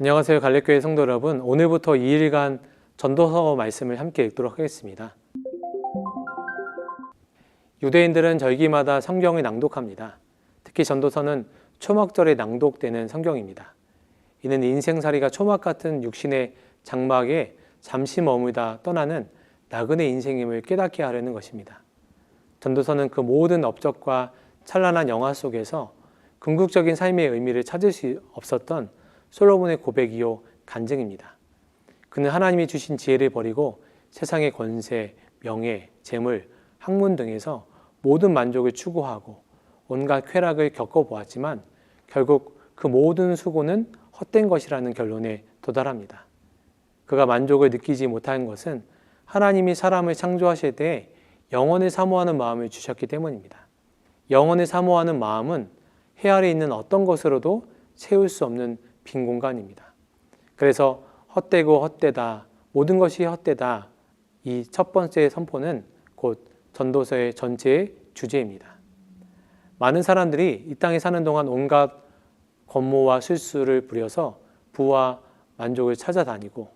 안녕하세요. 갈래교회 성도 여러분. 오늘부터 2일간 전도서 말씀을 함께 읽도록 하겠습니다. 유대인들은 절기마다 성경을 낭독합니다. 특히 전도서는 초막절에 낭독되는 성경입니다. 이는 인생살이가 초막 같은 육신의 장막에 잠시 머물다 떠나는 나그네 인생임을 깨닫게 하려는 것입니다. 전도서는 그 모든 업적과 찬란한 영화 속에서 궁극적인 삶의 의미를 찾을 수 없었던 솔로몬의 고백이요 간증입니다. 그는 하나님이 주신 지혜를 버리고 세상의 권세, 명예, 재물, 학문 등에서 모든 만족을 추구하고 온갖 쾌락을 겪어보았지만 결국 그 모든 수고는 헛된 것이라는 결론에 도달합니다. 그가 만족을 느끼지 못한 것은 하나님이 사람을 창조하실 때 영원을 사모하는 마음을 주셨기 때문입니다. 영원을 사모하는 마음은 해 아래 있는 어떤 것으로도 채울 수 없는 빈 공간입니다. 그래서 헛되고 헛되다, 모든 것이 헛되다, 이 첫 번째 선포는 곧 전도서의 전체의 주제입니다. 많은 사람들이 이 땅에 사는 동안 온갖 권모와 술수를 부려서 부와 만족을 찾아다니고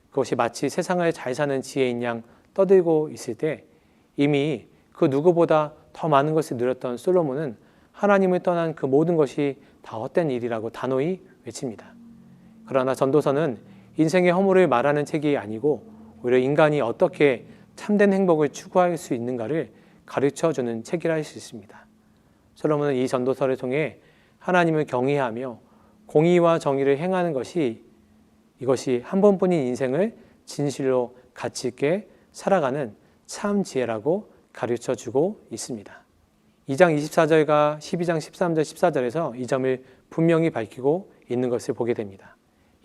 그것이 마치 세상을 잘 사는 지혜인 양 떠들고 있을 때 이미 그 누구보다 더 많은 것을 누렸던 솔로몬은 하나님을 떠난 그 모든 것이 다 헛된 일이라고 단호히 외칩니다. 그러나 전도서는 인생의 허물을 말하는 책이 아니고 오히려 인간이 어떻게 참된 행복을 추구할 수 있는가를 가르쳐주는 책이라 할 수 있습니다. 솔로몬은 이 전도서를 통해 하나님을 경외하며 공의와 정의를 행하는 이것이 한 번뿐인 인생을 진실로 가치 있게 살아가는 참 지혜라고 가르쳐주고 있습니다. 2장 24절과 12장 13절 14절에서 이 점을 분명히 밝히고 있는 것을 보게 됩니다.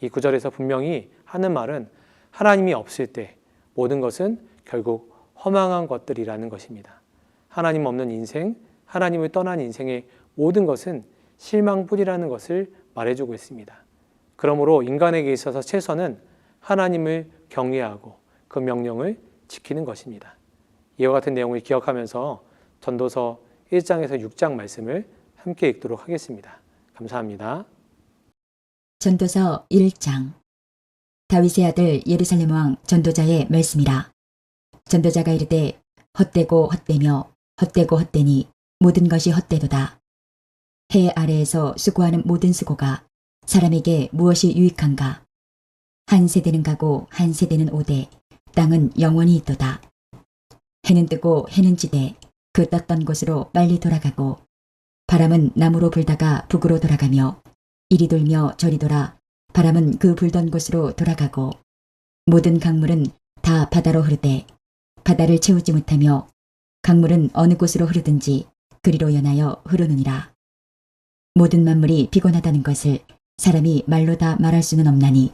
이 구절에서 분명히 하는 말은 하나님이 없을 때 모든 것은 결국 허망한 것들이라는 것입니다. 하나님 없는 인생, 하나님을 떠난 인생의 모든 것은 실망뿐이라는 것을 말해주고 있습니다. 그러므로 인간에게 있어서 최선은 하나님을 경외하고 그 명령을 지키는 것입니다. 이와 같은 내용을 기억하면서 전도서 1장에서 6장 말씀을 함께 읽도록 하겠습니다. 감사합니다. 전도서 1장. 다윗의 아들 예루살렘 왕 전도자의 말씀이라. 전도자가 이르되 헛되고 헛되며 헛되고 헛되니 모든 것이 헛되도다. 해 아래에서 수고하는 모든 수고가 사람에게 무엇이 유익한가? 한 세대는 가고 한 세대는 오되 땅은 영원히 있도다. 해는 뜨고 해는 지되 그 떴던 곳으로 빨리 돌아가고 바람은 남으로 불다가 북으로 돌아가며 이리 돌며 저리 돌아 바람은 그 불던 곳으로 돌아가고 모든 강물은 다 바다로 흐르되 바다를 채우지 못하며 강물은 어느 곳으로 흐르든지 그리로 연하여 흐르느니라. 모든 만물이 피곤하다는 것을 사람이 말로 다 말할 수는 없나니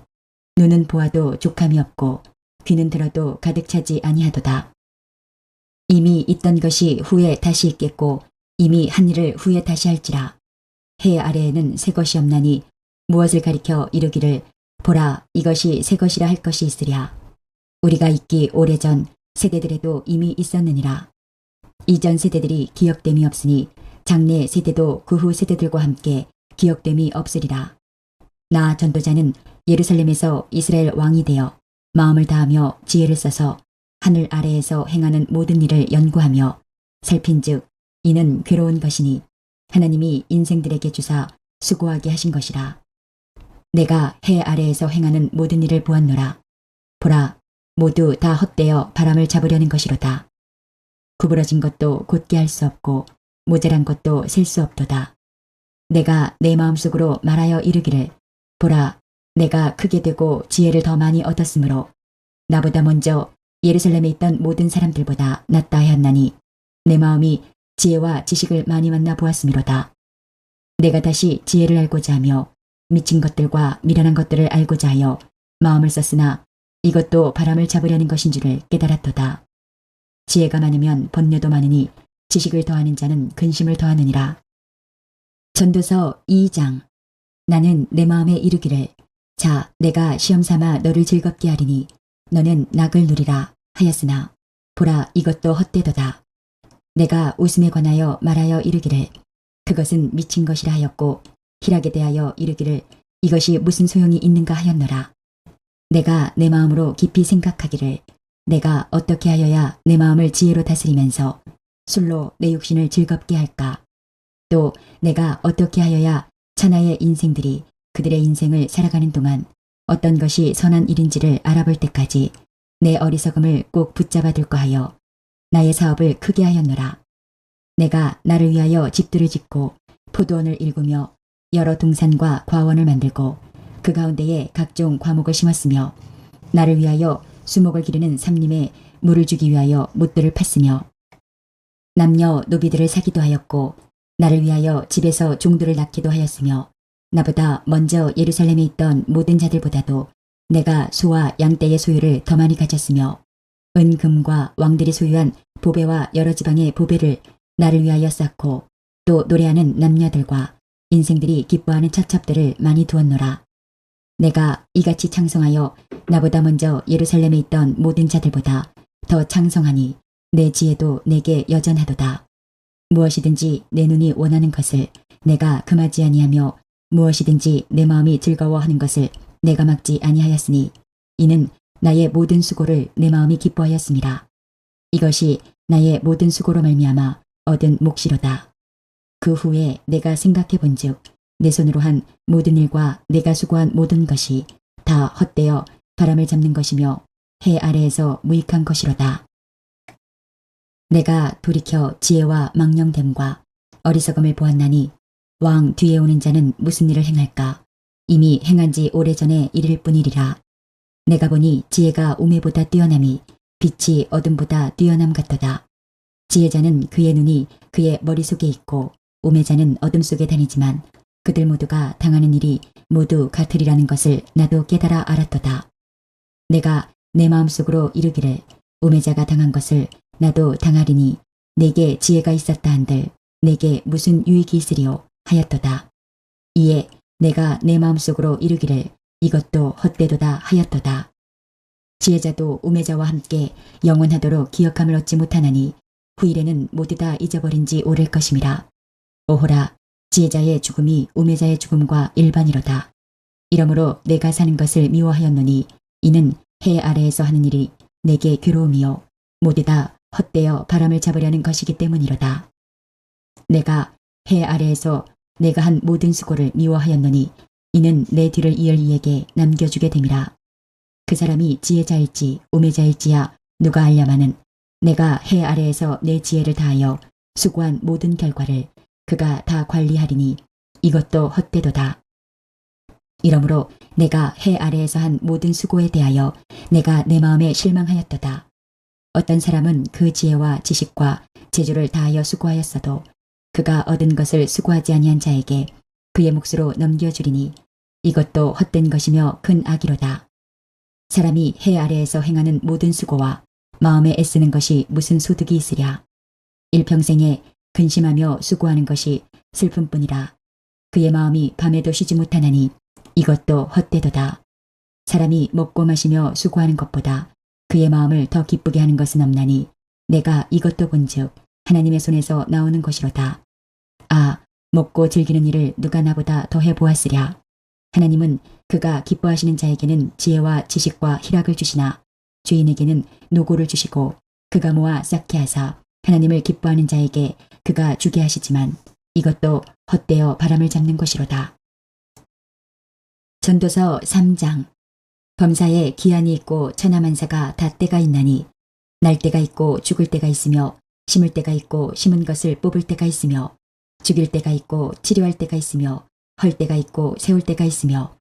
눈은 보아도 족함이 없고 귀는 들어도 가득 차지 아니하도다. 이미 있던 것이 후에 다시 있겠고 이미 한 일을 후에 다시 할지라. 해 아래에는 새 것이 없나니 무엇을 가리켜 이르기를 보라 이것이 새 것이라 할 것이 있으랴. 우리가 있기 오래전 세대들에도 이미 있었느니라. 이전 세대들이 기억됨이 없으니 장래 세대도 그 후 세대들과 함께 기억됨이 없으리라. 나 전도자는 예루살렘에서 이스라엘 왕이 되어 마음을 다하며 지혜를 써서 하늘 아래에서 행하는 모든 일을 연구하며 살핀즉 이는 괴로운 것이니 하나님이 인생들에게 주사 수고하게 하신 것이라. 내가 해 아래에서 행하는 모든 일을 보았노라. 보라 모두 다 헛되어 바람을 잡으려는 것이로다. 구부러진 것도 곧게 할 수 없고 모자란 것도 셀 수 없도다. 내가 내 마음속으로 말하여 이르기를 보라 내가 크게 되고 지혜를 더 많이 얻었으므로 나보다 먼저 예루살렘에 있던 모든 사람들보다 낫다 하였나니 내 마음이 지혜와 지식을 많이 만나 보았음이로다. 내가 다시 지혜를 알고자 하며 미친 것들과 미련한 것들을 알고자 하여 마음을 썼으나 이것도 바람을 잡으려는 것인 줄을 깨달았도다. 지혜가 많으면 번뇌도 많으니 지식을 더하는 자는 근심을 더하느니라. 전도서 2장. 나는 내 마음에 이르기를 자 내가 시험삼아 너를 즐겁게 하리니 너는 낙을 누리라 하였으나 보라 이것도 헛되도다. 내가 웃음에 관하여 말하여 이르기를 그것은 미친 것이라 하였고 희락에 대하여 이르기를 이것이 무슨 소용이 있는가 하였노라. 내가 내 마음으로 깊이 생각하기를 내가 어떻게 하여야 내 마음을 지혜로 다스리면서 술로 내 육신을 즐겁게 할까? 또 내가 어떻게 하여야 천하의 인생들이 그들의 인생을 살아가는 동안 어떤 것이 선한 일인지를 알아볼 때까지 내 어리석음을 꼭 붙잡아 둘까 하여 나의 사업을 크게 하였노라. 내가 나를 위하여 집들을 짓고 포도원을 일구며 여러 동산과 과원을 만들고 그 가운데에 각종 과목을 심었으며 나를 위하여 수목을 기르는 삼림에 물을 주기 위하여 못들을 팠으며 남녀 노비들을 사기도 하였고 나를 위하여 집에서 종들을 낳기도 하였으며 나보다 먼저 예루살렘에 있던 모든 자들보다도 내가 소와 양떼의 소유를 더 많이 가졌으며 은금과 왕들이 소유한 보배와 여러 지방의 보배를 나를 위하여 쌓고 또 노래하는 남녀들과 인생들이 기뻐하는 처첩들을 많이 두었노라. 내가 이같이 창성하여 나보다 먼저 예루살렘에 있던 모든 자들보다 더 창성하니 내 지혜도 내게 여전하도다. 무엇이든지 내 눈이 원하는 것을 내가 금하지 아니하며 무엇이든지 내 마음이 즐거워하는 것을 내가 막지 아니하였으니 이는 나의 모든 수고를 내 마음이 기뻐하였습니다. 이것이 나의 모든 수고로 말미암아 얻은 몫이로다. 그 후에 내가 생각해 본즉 내 손으로 한 모든 일과 내가 수고한 모든 것이 다 헛되어 바람을 잡는 것이며 해 아래에서 무익한 것이로다. 내가 돌이켜 지혜와 망령됨과 어리석음을 보았나니 왕 뒤에 오는 자는 무슨 일을 행할까? 이미 행한 지 오래전에 이를 뿐이리라. 내가 보니 지혜가 우매보다 뛰어남이 빛이 어둠보다 뛰어남 같도다. 지혜자는 그의 눈이 그의 머릿속에 있고 우매자는 어둠 속에 다니지만 그들 모두가 당하는 일이 모두 같으리라는 것을 나도 깨달아 알았도다. 내가 내 마음속으로 이르기를 우매자가 당한 것을 나도 당하리니 내게 지혜가 있었다 한들 내게 무슨 유익이 있으리요 하였도다. 이에 내가 내 마음속으로 이르기를 이것도 헛되도다 하였도다. 지혜자도 우매자와 함께 영원하도록 기억함을 얻지 못하나니 후일에는 모두 다 잊어버린 지 오를 것임이라. 오호라, 지혜자의 죽음이 우매자의 죽음과 일반이로다. 이러므로 내가 사는 것을 미워하였노니 이는 해 아래에서 하는 일이 내게 괴로움이요 모두 다 헛되어 바람을 잡으려는 것이기 때문이로다. 내가 해 아래에서 내가 한 모든 수고를 미워하였노니 이는 내 뒤를 이을 이에게 남겨주게 됨이라. 그 사람이 지혜자일지 우매자일지야 누가 알려마는 내가 해 아래에서 내 지혜를 다하여 수고한 모든 결과를 그가 다 관리하리니 이것도 헛되도다. 이러므로 내가 해 아래에서 한 모든 수고에 대하여 내가 내 마음에 실망하였도다. 어떤 사람은 그 지혜와 지식과 재주를 다하여 수고하였어도 그가 얻은 것을 수고하지 아니한 자에게 그의 몫으로 넘겨주리니 이것도 헛된 것이며 큰 악이로다. 사람이 해 아래에서 행하는 모든 수고와 마음에 애쓰는 것이 무슨 소득이 있으랴. 일평생에 근심하며 수고하는 것이 슬픔뿐이라. 그의 마음이 밤에도 쉬지 못하나니 이것도 헛되도다. 사람이 먹고 마시며 수고하는 것보다 그의 마음을 더 기쁘게 하는 것은 없나니 내가 이것도 본즉 하나님의 손에서 나오는 것이로다. 아, 먹고 즐기는 일을 누가 나보다 더 해보았으랴. 하나님은 그가 기뻐하시는 자에게는 지혜와 지식과 희락을 주시나 죄인에게는 노고를 주시고 그가 모아 쌓게 하사 하나님을 기뻐하는 자에게 그가 주게 하시지만 이것도 헛되어 바람을 잡는 것이로다. 전도서 3장. 범사에 기한이 있고 천하만사가 다 때가 있나니 날 때가 있고 죽을 때가 있으며 심을 때가 있고 심은 것을 뽑을 때가 있으며 죽일 때가 있고 치료할 때가 있으며 헐 때가 있고 세울 때가 있으며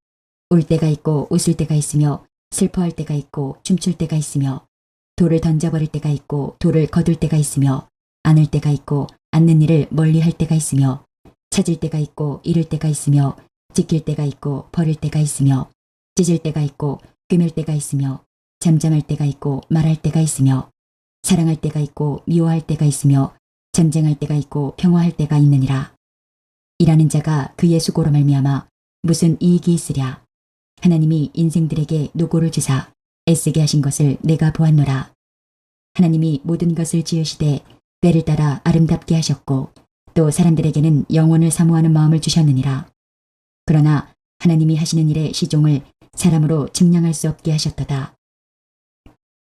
울 때가 있고 웃을 때가 있으며 슬퍼할 때가 있고 춤출 때가 있으며 돌을 던져버릴 때가 있고 돌을 거둘 때가 있으며 안을 때가 있고 앉는 일을 멀리 할 때가 있으며 찾을 때가 있고 잃을 때가 있으며 지킬 때가 있고 버릴 때가 있으며 찢을 때가 있고 꿰맬 때가 있으며 잠잠할 때가 있고 말할 때가 있으며 사랑할 때가 있고 미워할 때가 있으며 전쟁할 때가 있고 평화할 때가 있느니라. 일하는 자가 그의 수고로 말미암아 무슨 이익이 있으랴. 하나님이 인생들에게 노고를 주사 애쓰게 하신 것을 내가 보았노라. 하나님이 모든 것을 지으시되 때를 따라 아름답게 하셨고 또 사람들에게는 영원을 사모하는 마음을 주셨느니라. 그러나 하나님이 하시는 일의 시종을 사람으로 증량할 수 없게 하셨도다.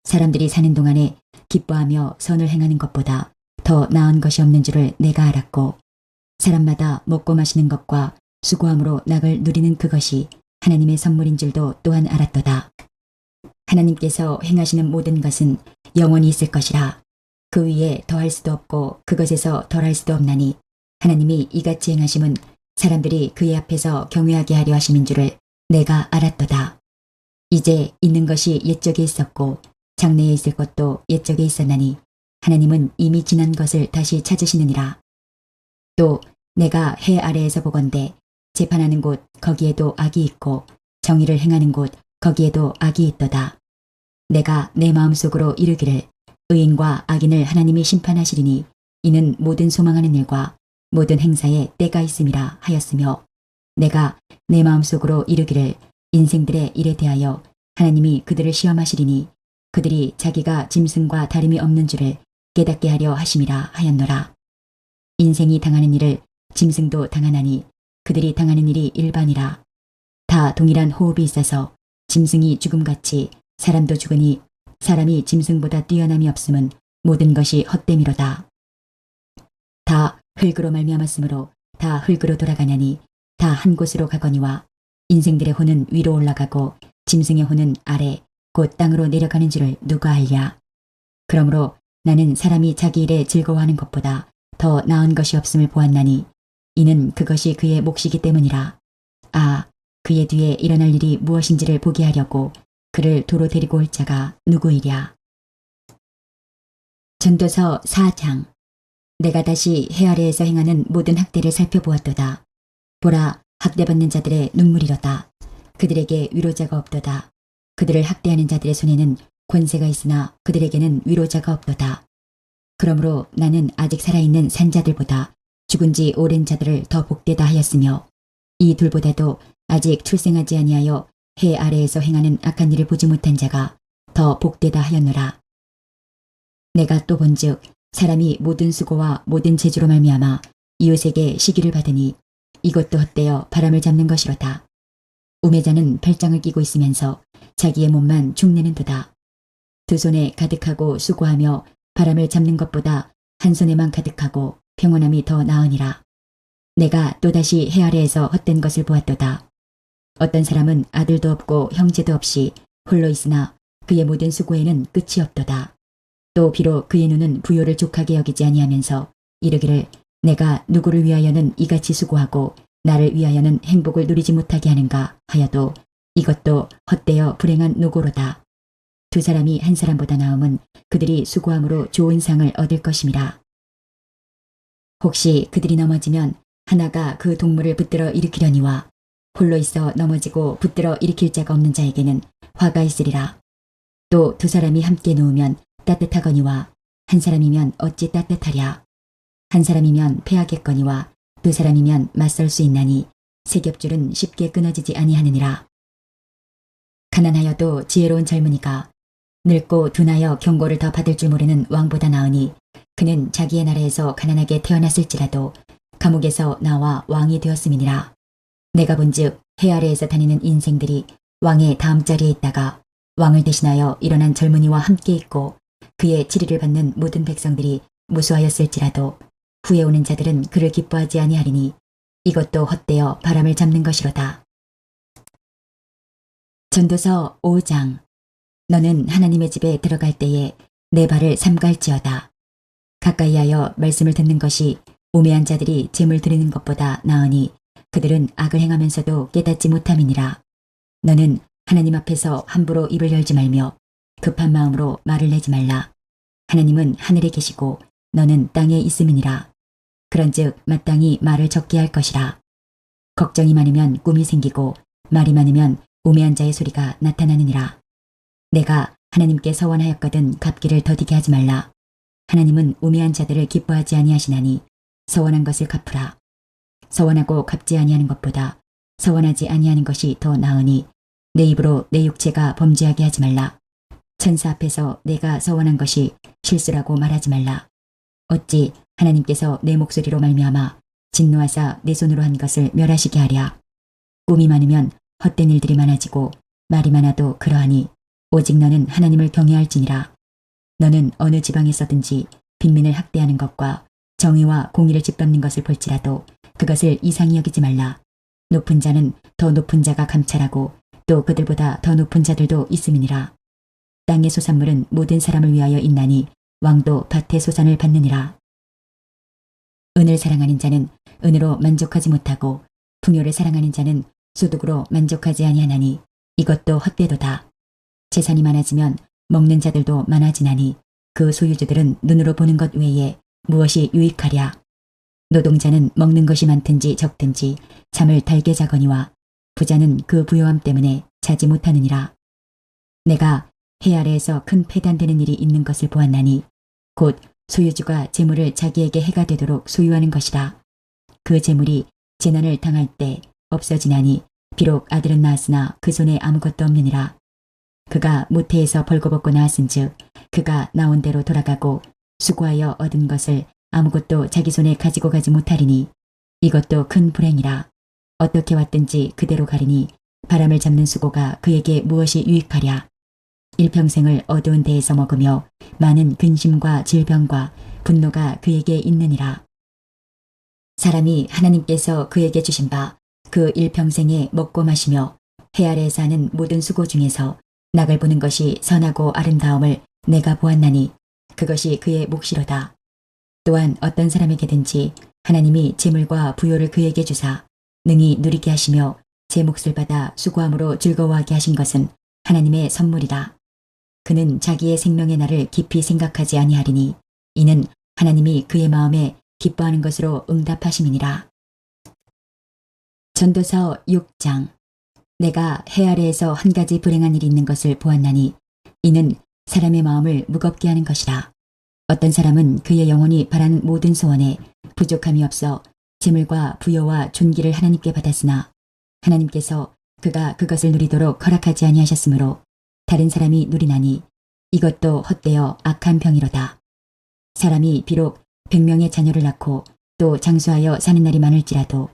사람들이 사는 동안에 기뻐하며 선을 행하는 것보다 더 나은 것이 없는 줄을 내가 알았고, 사람마다 먹고 마시는 것과 수고함으로 낙을 누리는 그것이 하나님의 선물인 줄도 또한 알았도다. 하나님께서 행하시는 모든 것은 영원히 있을 것이라. 그 위에 더할 수도 없고 그것에서 덜할 수도 없나니, 하나님이 이같이 행하심은 사람들이 그의 앞에서 경외하게 하려 하심인 줄을 내가 알았도다. 이제 있는 것이 옛적에 있었고 장래에 있을 것도 옛적에 있었나니, 하나님은 이미 지난 것을 다시 찾으시느니라. 또 내가 해 아래에서 보건대 재판하는 곳 거기에도 악이 있고 정의를 행하는 곳 거기에도 악이 있도다. 내가 내 마음속으로 이르기를 의인과 악인을 하나님이 심판하시리니 이는 모든 소망하는 일과 모든 행사에 때가 있음이라 하였으며, 내가 내 마음속으로 이르기를 인생들의 일에 대하여 하나님이 그들을 시험하시리니 그들이 자기가 짐승과 다름이 없는 줄을 깨닫게 하려 하심이라 하였노라. 인생이 당하는 일을 짐승도 당하나니 그들이 당하는 일이 일반이라. 다 동일한 호흡이 있어서 짐승이 죽음같이 사람도 죽으니 사람이 짐승보다 뛰어남이 없음은 모든 것이 헛됨이로다. 다 흙으로 말미암았으므로 다 흙으로 돌아가냐니 다 한 곳으로 가거니와 인생들의 혼은 위로 올라가고 짐승의 혼은 아래 곧 땅으로 내려가는 줄을 누가 알랴. 그러므로 나는 사람이 자기 일에 즐거워하는 것보다 더 나은 것이 없음을 보았나니 이는 그것이 그의 몫이기 때문이라. 아, 그의 뒤에 일어날 일이 무엇인지를 보게 하려고 그를 도로 데리고 올 자가 누구이랴. 전도서 4장. 내가 다시 해 아래에서 행하는 모든 학대를 살펴보았도다. 보라, 학대받는 자들의 눈물이로다. 그들에게 위로자가 없도다. 그들을 학대하는 자들의 손에는 권세가 있으나 그들에게는 위로자가 없도다. 그러므로 나는 아직 살아있는 산자들보다 죽은 지 오랜 자들을 더 복되다 하였으며, 이 둘보다도 아직 출생하지 아니하여 해 아래에서 행하는 악한 일을 보지 못한 자가 더 복되다 하였노라. 내가 또 본즉 사람이 모든 수고와 모든 재주로 말미암아 이웃에게 시기를 받으니 이것도 헛되어 바람을 잡는 것이로다. 우매자는 팔짱을 끼고 있으면서 자기의 몸만 축내는 도다. 두 손에 가득하고 수고하며 바람을 잡는 것보다 한 손에만 가득하고 평온함이 더 나으니라. 내가 또다시 해 아래에서 헛된 것을 보았도다. 어떤 사람은 아들도 없고 형제도 없이 홀로 있으나 그의 모든 수고에는 끝이 없도다. 또 비록 그의 눈은 부요를 족하게 여기지 아니하면서 이르기를 내가 누구를 위하여는 이같이 수고하고 나를 위하여는 행복을 누리지 못하게 하는가 하여도 이것도 헛되어 불행한 노고로다. 두 사람이 한 사람보다 나음은 그들이 수고함으로 좋은 상을 얻을 것임이라. 혹시 그들이 넘어지면 하나가 그 동물을 붙들어 일으키려니와 홀로 있어 넘어지고 붙들어 일으킬 자가 없는 자에게는 화가 있으리라. 또 두 사람이 함께 누우면 따뜻하거니와 한 사람이면 어찌 따뜻하랴. 한 사람이면 패하겠거니와 두 사람이면 맞설 수 있나니 세 겹줄은 쉽게 끊어지지 아니하느니라. 가난하여도 지혜로운 젊은이가 늙고 둔하여 경고를 더 받을 줄 모르는 왕보다 나으니 그는 자기의 나라에서 가난하게 태어났을지라도 감옥에서 나와 왕이 되었음이니라. 내가 본즉 해 아래에서 다니는 인생들이 왕의 다음 자리에 있다가 왕을 대신하여 일어난 젊은이와 함께 있고 그의 치리를 받는 모든 백성들이 무수하였을지라도 후에 오는 자들은 그를 기뻐하지 아니하리니 이것도 헛되어 바람을 잡는 것이로다. 전도서 5장. 너는 하나님의 집에 들어갈 때에 내 발을 삼갈지어다. 가까이하여 말씀을 듣는 것이 우매한 자들이 재물 드리는 것보다 나으니 그들은 악을 행하면서도 깨닫지 못함이니라. 너는 하나님 앞에서 함부로 입을 열지 말며 급한 마음으로 말을 내지 말라. 하나님은 하늘에 계시고 너는 땅에 있음이니라. 그런즉 마땅히 말을 적게 할 것이라. 걱정이 많으면 꿈이 생기고 말이 많으면 우매한 자의 소리가 나타나느니라. 내가 하나님께 서원하였거든 갚기를 더디게 하지 말라. 하나님은 우매한 자들을 기뻐하지 아니하시나니 서원한 것을 갚으라. 서원하고 갚지 아니하는 것보다 서원하지 아니하는 것이 더 나으니 내 입으로 내 육체가 범죄하게 하지 말라. 천사 앞에서 내가 서원한 것이 실수라고 말하지 말라. 어찌 하나님께서 내 목소리로 말미암아 진노하사 내 손으로 한 것을 멸하시게 하랴. 꿈이 많으면 헛된 일들이 많아지고 말이 많아도 그러하니 오직 너는 하나님을 경외할지니라. 너는 어느 지방에서든지 빈민을 학대하는 것과 정의와 공의를 짓밟는 것을 볼지라도 그것을 이상히 여기지 말라. 높은 자는 더 높은 자가 감찰하고 또 그들보다 더 높은 자들도 있음이니라. 땅의 소산물은 모든 사람을 위하여 있나니 왕도 밭의 소산을 받느니라. 은을 사랑하는 자는 은으로 만족하지 못하고 풍요를 사랑하는 자는 소득으로 만족하지 아니하나니 이것도 헛되도다. 재산이 많아지면 먹는 자들도 많아지나니 그 소유주들은 눈으로 보는 것 외에 무엇이 유익하랴. 노동자는 먹는 것이 많든지 적든지 잠을 달게 자거니와 부자는 그 부요함 때문에 자지 못하느니라. 내가 해 아래에서 큰 패단되는 일이 있는 것을 보았나니 곧 소유주가 재물을 자기에게 해가 되도록 소유하는 것이라. 그 재물이 재난을 당할 때 없어지나니 비록 아들은 낳았으나 그 손에 아무것도 없느니라. 그가 모태에서 벌거벗고 나왔은즉 그가 나온 대로 돌아가고 수고하여 얻은 것을 아무것도 자기 손에 가지고 가지 못하리니 이것도 큰 불행이라. 어떻게 왔든지 그대로 가리니 바람을 잡는 수고가 그에게 무엇이 유익하랴. 일평생을 어두운 데에서 먹으며 많은 근심과 질병과 분노가 그에게 있느니라. 사람이 하나님께서 그에게 주신 바 그 일평생에 먹고 마시며 해 아래에 사는 모든 수고 중에서 낙을 보는 것이 선하고 아름다움을 내가 보았나니 그것이 그의 몫이로다. 또한 어떤 사람에게든지 하나님이 재물과 부요를 그에게 주사 능히 누리게 하시며 제 몫을 받아 수고함으로 즐거워하게 하신 것은 하나님의 선물이라. 그는 자기의 생명의 날을 깊이 생각하지 아니하리니 이는 하나님이 그의 마음에 기뻐하는 것으로 응답하심이니라. 전도서 6장. 내가 해 아래에서 한 가지 불행한 일이 있는 것을 보았나니 이는 사람의 마음을 무겁게 하는 것이라. 어떤 사람은 그의 영혼이 바라는 모든 소원에 부족함이 없어 재물과 부여와 존귀를 하나님께 받았으나 하나님께서 그가 그것을 누리도록 허락하지 아니하셨으므로 다른 사람이 누리나니 이것도 헛되어 악한 병이로다. 사람이 비록 100명의 자녀를 낳고 또 장수하여 사는 날이 많을지라도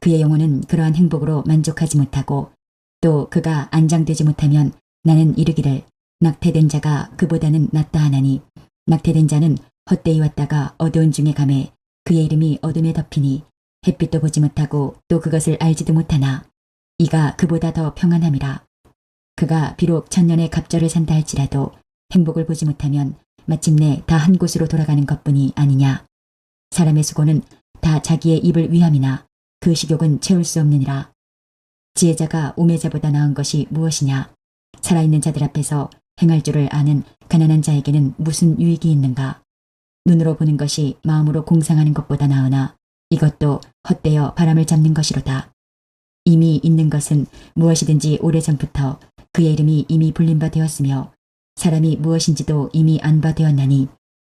그의 영혼은 그러한 행복으로 만족하지 못하고 또 그가 안장되지 못하면 나는 이르기를 낙태된 자가 그보다는 낫다 하나니 낙태된 자는 헛되이 왔다가 어두운 중에 감에 그의 이름이 어둠에 덮이니 햇빛도 보지 못하고 또 그것을 알지도 못하나 이가 그보다 더 평안함이라. 그가 비록 천년의 갑절을 산다 할지라도 행복을 보지 못하면 마침내 다 한 곳으로 돌아가는 것뿐이 아니냐. 사람의 수고는 다 자기의 입을 위함이나 그 식욕은 채울 수 없느니라. 지혜자가 우매자보다 나은 것이 무엇이냐. 살아있는 자들 앞에서 행할 줄을 아는 가난한 자에게는 무슨 유익이 있는가. 눈으로 보는 것이 마음으로 공상하는 것보다 나으나 이것도 헛되어 바람을 잡는 것이로다. 이미 있는 것은 무엇이든지 오래전부터 그의 이름이 이미 불린 바 되었으며 사람이 무엇인지도 이미 안 바 되었나니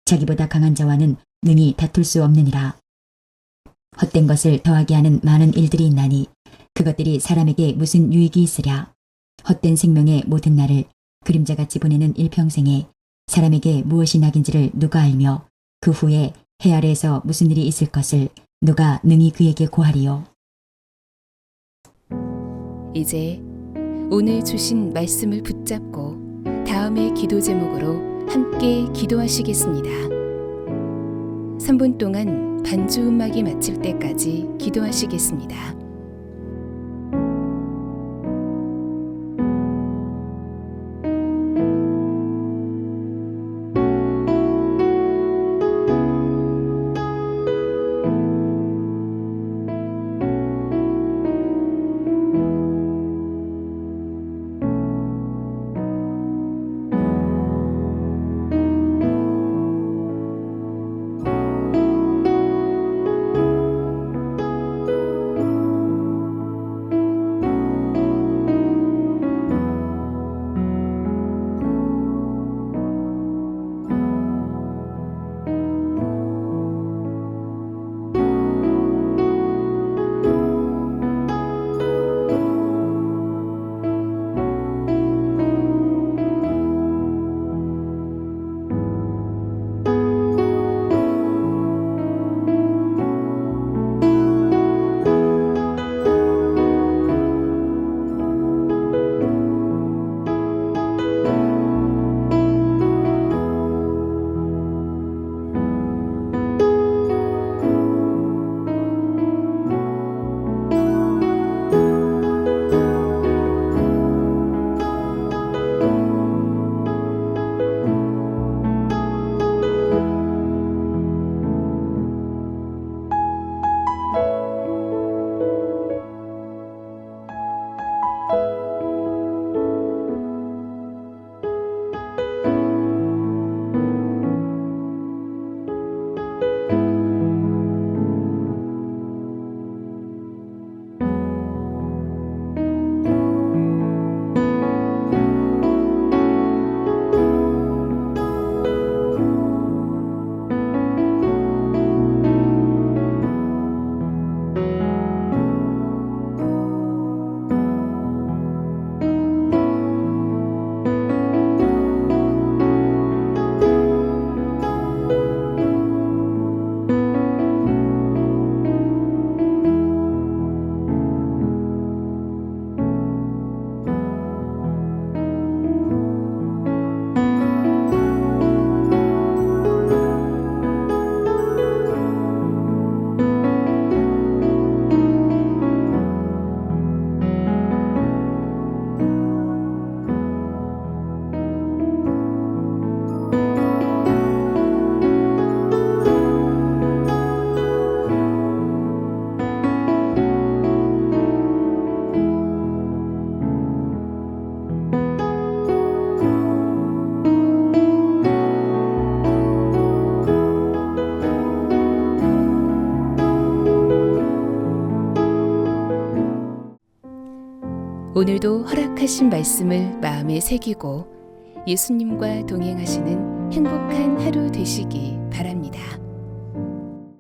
자기보다 강한 자와는 능히 다툴 수 없느니라. 헛된 것을 더하게 하는 많은 일들이 있나니 그것들이 사람에게 무슨 유익이 있으랴. 헛된 생명의 모든 날을 그림자같이 보내는 일평생에 사람에게 무엇이 낙인지를 누가 알며 그 후에 해 아래에서 무슨 일이 있을 것을 누가 능히 그에게 고하리요. 이제 오늘 주신 말씀을 붙잡고 다음의 기도 제목으로 함께 기도하시겠습니다. 3분 동안 반주 음악이 마칠 때까지 기도하시겠습니다. 오늘도 허락하신 말씀을 마음에 새기고 예수님과 동행하시는 행복한 하루 되시기 바랍니다.